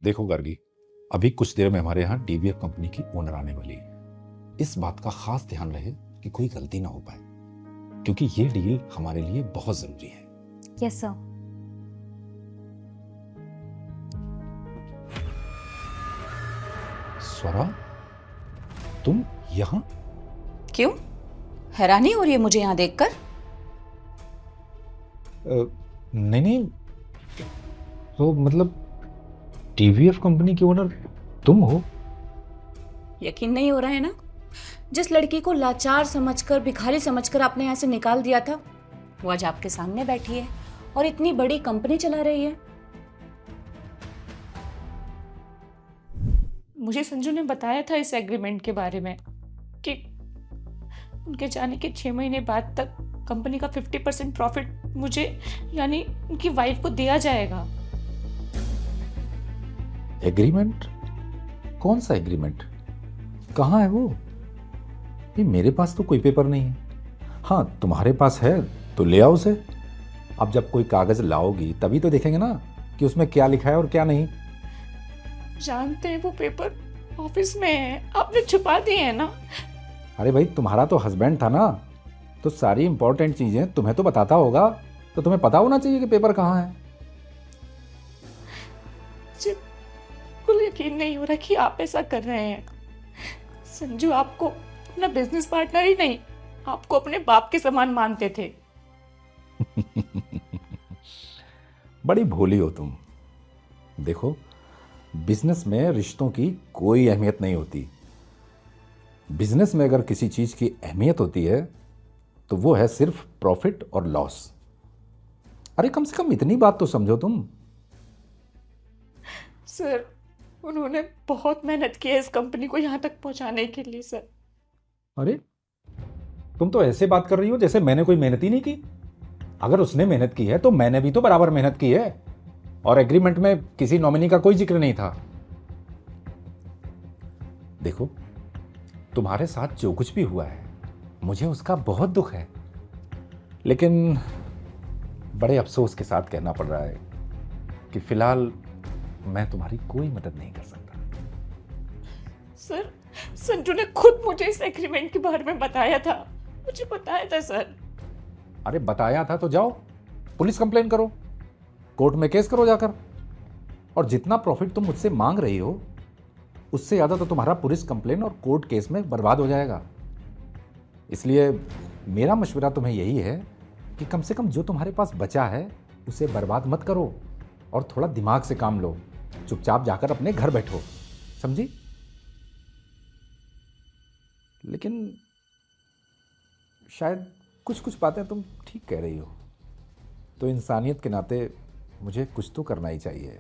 देखो गार्गी, अभी कुछ देर में हमारे यहाँ डीवीएफ कंपनी की ओनर आने वाली है। इस बात का खास ध्यान रहे कि कोई गलती ना हो पाए, क्योंकि ये डील हमारे लिए बहुत जरूरी है। Yes sir. स्वरा, तुम यहाँ? क्यों? हैरानी हो रही है मुझे यहाँ देखकर? नहीं नहीं, तो मतलब डीवीएफ कंपनी की ओनर तुम हो? यकीन नहीं हो रहा है ना? जिस लड़की को लाचार समझकर, भिखारी समझकर आपने यहाँ से निकाल दिया था, वो आज आपके सामने बैठी है और इतनी बड़ी कंपनी चला रही है। मुझे संजू ने बताया था इस एग्रीमेंट के बारे में कि उनके जाने के 6 महीने बाद तक कंपनी का 50% प्रॉफिट मुझे यानी उनकी वाइफ को दिया जाएगा। एग्रीमेंट? कौन सा एग्रीमेंट? कहाँ है वो? ये मेरे पास तो कोई पेपर नहीं है। हाँ, तुम्हारे पास है तो ले आओ उसे। अब जब कोई कागज लाओगी तभी तो देखेंगे ना कि उसमें क्या लिखा है और क्या नहीं। जानते हैं वो पेपर ऑफिस में है, आपने छुपा दिए हैं ना? अरे भाई, तुम्हारा तो हस्बैंड था ना, तो सारी इंपॉर्टेंट चीजें तुम्हें तो बताता होगा, तो तुम्हें पता होना चाहिए कि पेपर कहाँ है। मुझे बिल्कुल यकीन नहीं हो रहा कि आप ऐसा कर रहे हैं। संजू आपको अपना बिजनेस पार्टनर ही नहीं, आपको अपने बाप के समान मानते थे। बड़ी भोली हो तुम। देखो, बिजनेस में रिश्तों की कोई अहमियत नहीं होती। बिजनेस में अगर किसी चीज की अहमियत होती है तो वो है सिर्फ प्रॉफिट और लॉस। अरे कम से कम इतनी बात तो समझो तुम। सर, उन्होंने बहुत मेहनत की है इस कंपनी को यहाँ तक पहुँचाने के लिए सर। अरे तुम तो ऐसे बात कर रही हो जैसे मैंने कोई मेहनत ही नहीं की। अगर उसने मेहनत की है तो मैंने भी तो बराबर मेहनत की है, और एग्रीमेंट में किसी नॉमिनी का कोई जिक्र नहीं था। देखो, तुम्हारे साथ जो कुछ भी हुआ है मुझे उसका बहुत दुख है, लेकिन बड़े अफसोस के साथ कहना पड़ रहा है कि फिलहाल मैं तुम्हारी कोई मदद नहीं कर सकता। सर, संजू ने खुद मुझे इस एग्रीमेंट के बारे में बताया था, मुझे बताया था सर। अरे बताया था तो जाओ पुलिस कंप्लेन करो, कोर्ट में केस करो जाकर, और जितना प्रॉफिट तुम मुझसे मांग रही हो उससे ज़्यादा तो तुम्हारा पुलिस कंप्लेन और कोर्ट केस में बर्बाद हो जाएगा। इसलिए मेरा मशवरा तुम्हें यही है कि कम से कम जो तुम्हारे पास बचा है उसे बर्बाद मत करो और थोड़ा दिमाग से काम लो। चुपचाप जाकर अपने घर बैठो, समझी? लेकिन शायद कुछ कुछ बातें तुम ठीक कह रही हो, तो इंसानियत के नाते मुझे कुछ तो करना ही चाहिए।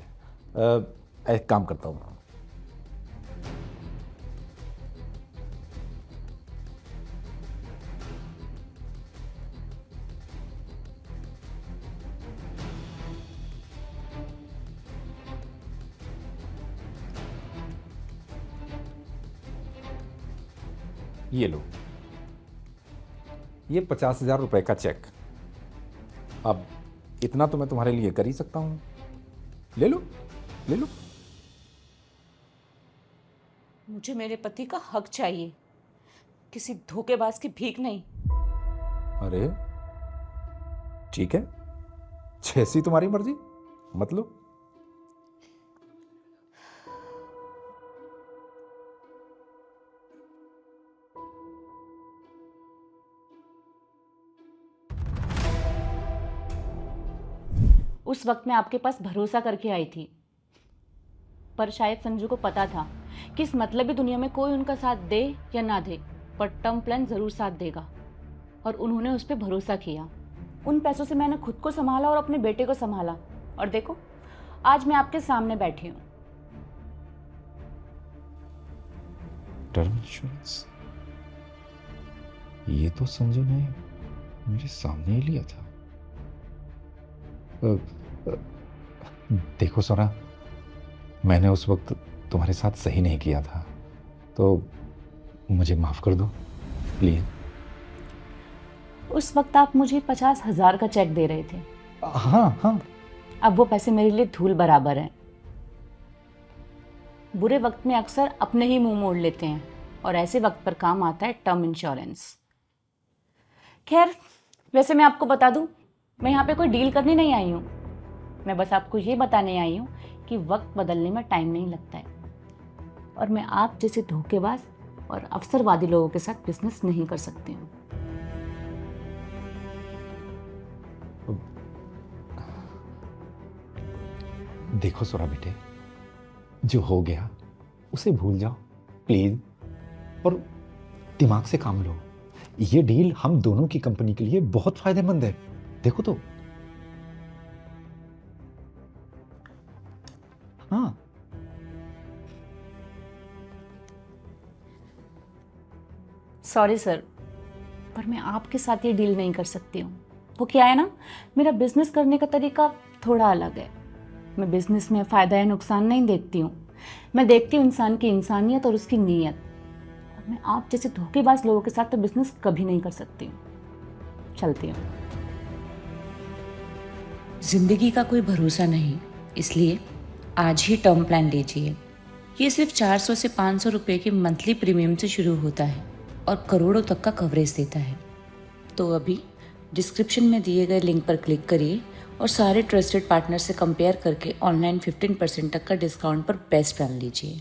एक काम करता हूँ, ये लो, ये 50,000 रुपए का चेक। अब इतना तो मैं तुम्हारे लिए कर ही सकता हूँ। ले लो, ले लो। मुझे मेरे पति का हक चाहिए, किसी धोखेबाज की भीख नहीं। अरे ठीक है, जैसी तुम्हारी मर्जी, मत लो। उस वक्त मैं आपके पास भरोसा करके आई थी, पर शायद संजू को पता था कि इस मतलबी दुनिया में कोई उनका साथ दे या ना दे, पर टर्म प्लान जरूर साथ देगा, और उन्होंने उस पर भरोसा किया। उन पैसों से मैंने खुद को संभाला और अपने बेटे को संभाला, और देखो आज मैं आपके सामने बैठी हूँ। Term insurance? ये तो संजू ने मेरे सामने ही लिया था। अ, देखो सोना, मैंने उस वक्त तुम्हारे साथ सही नहीं किया था, तो मुझे माफ कर दो प्लीज। उस वक्त आप मुझे 50,000 का चेक दे रहे थे। हाँ हाँ। अब वो पैसे मेरे लिए धूल बराबर हैं। बुरे वक्त में अक्सर अपने ही मुंह मोड़ लेते हैं और ऐसे वक्त पर काम आता है टर्म इंश्योरेंस। खैर, वैसे मैं आपको बता दूं, मैं यहाँ पे कोई डील करने नहीं आई हूँ। मैं बस आपको ये बताने आई हूँ कि वक्त बदलने में टाइम नहीं लगता है और मैं आप जैसे धोखेबाज और अवसरवादी लोगों के साथ बिजनेस नहीं कर सकती हूँ। देखो सोरा बेटे, जो हो गया उसे भूल जाओ प्लीज, और दिमाग से काम लो। ये डील हम दोनों की कंपनी के लिए बहुत फायदेमंद है। देखो तो। हाँ, सॉरी सर, पर मैं आपके साथ ये डील नहीं कर सकती हूँ। वो क्या है ना, मेरा बिजनेस करने का तरीका थोड़ा अलग है। मैं बिजनेस में फ़ायदा या नुकसान नहीं देखती हूँ, मैं देखती हूँ इंसान की इंसानियत और उसकी नीयत। और मैं आप जैसे धोखेबाज लोगों के साथ तो बिजनेस कभी नहीं कर सकती हूँ। चलती हूँ। जिंदगी का कोई भरोसा नहीं, इसलिए आज ही टर्म प्लान लीजिए। ये सिर्फ 400 से 500 रुपये के मंथली प्रीमियम से शुरू होता है और करोड़ों तक का कवरेज देता है। तो अभी डिस्क्रिप्शन में दिए गए लिंक पर क्लिक करिए और सारे ट्रस्टेड पार्टनर से कंपेयर करके ऑनलाइन 15% तक का डिस्काउंट पर बेस्ट प्लान लीजिए।